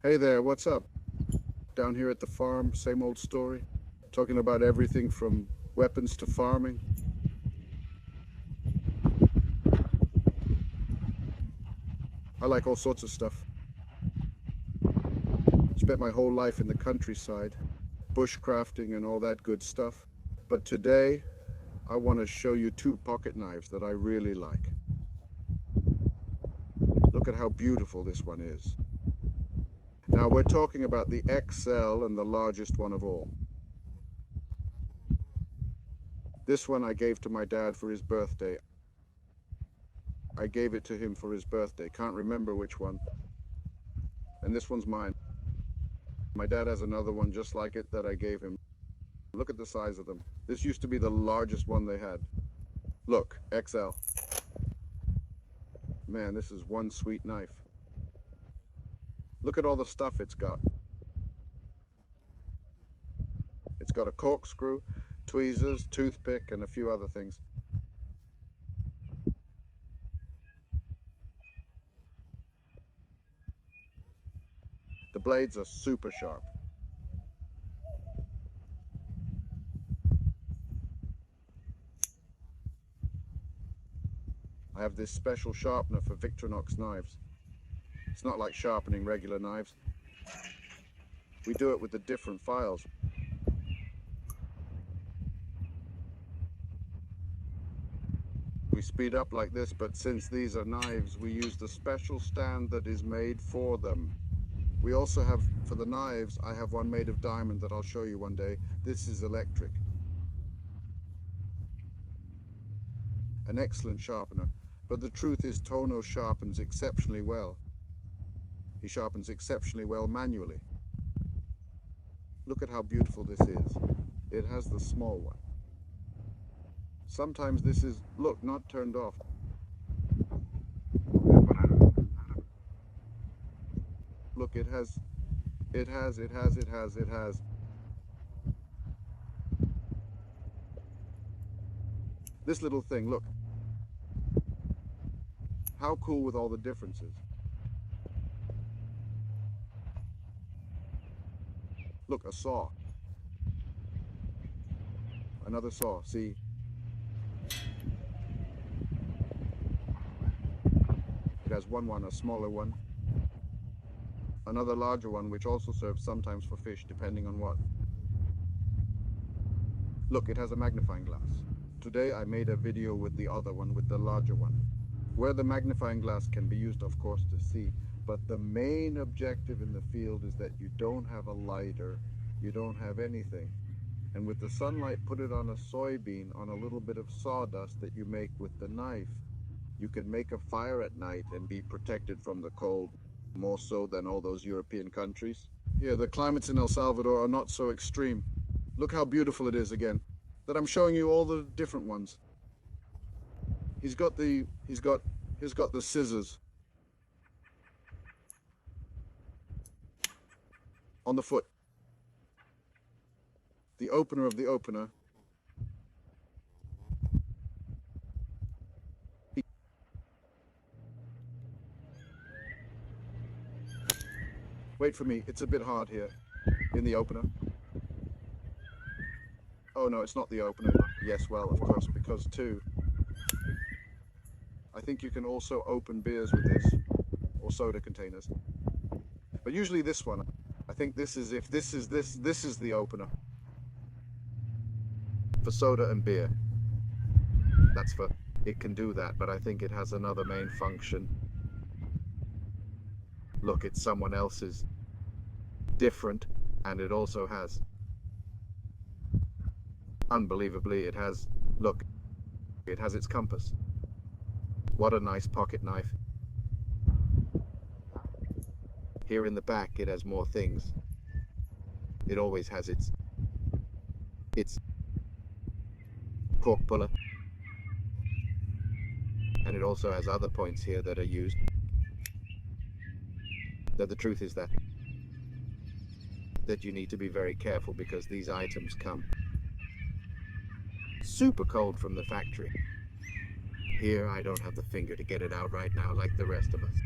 Hey there, what's up? Down here at the farm, same old story. Talking about everything from weapons to farming. I like all sorts of stuff. Spent my whole life in the countryside, bushcrafting and all that good stuff. But today, I want to show you two pocket knives that I really like. Look at how beautiful this one is. Now, we're talking about the XL and the largest one of all. This one I gave to my dad for his birthday. I gave it to him for his birthday. Can't remember which one. And this one's mine. My dad has another one just like it that I gave him. Look at the size of them. This used to be the largest one they had. Look, XL. Man, this is one sweet knife. Look at all the stuff it's got. It's got a corkscrew, tweezers, toothpick, and a few other things. The blades are super sharp. I have this special sharpener for Victorinox knives. It's not like sharpening regular knives. We do it with the different files. We speed up like this, but since these are knives, we use the special stand that is made for them. We also have, for the knives, I have one made of diamond that I'll show you one day. This is electric. An excellent sharpener, but the truth is Tono sharpens exceptionally well. He sharpens exceptionally well manually. Look at how beautiful this is. It has the small one. Sometimes this is, look, not turned off. Look, it has. This little thing, look. How cool with all the differences. Look, a saw. Another saw, see? It has one, a smaller one. Another larger one, which also serves sometimes for fish, depending on what. Look, it has a magnifying glass. Today I made a video with the other one, with the larger one, where the magnifying glass can be used, of course, to see. But the main objective in the field is that you don't have a lighter, you don't have anything. And with the sunlight, put it on a soybean, on a little bit of sawdust that you make with the knife. You can make a fire at night and be protected from the cold, more so than all those European countries. Yeah, the climates in El Salvador are not so extreme. Look how beautiful it is again. That I'm showing you all the different ones. He's got the scissors on the foot. The opener of the opener. Wait for me, it's a bit hard here in the opener. Oh no, it's not the opener. Yes, well, of course, because too. I think you can also open beers with this, or soda containers. But usually this one, I think this is this is the opener. For soda and beer. That's for, it can do that, but I think it has another main function. Look, it's someone else's. Different, and it also has, unbelievably, it has, look, it has its compass. What a nice pocket knife. Here in the back it has more things. It always has its cork puller. And it also has other points here that are used. Though the truth is that you need to be very careful because these items come super cold from the factory. Here I don't have the finger to get it out right now like the rest of us.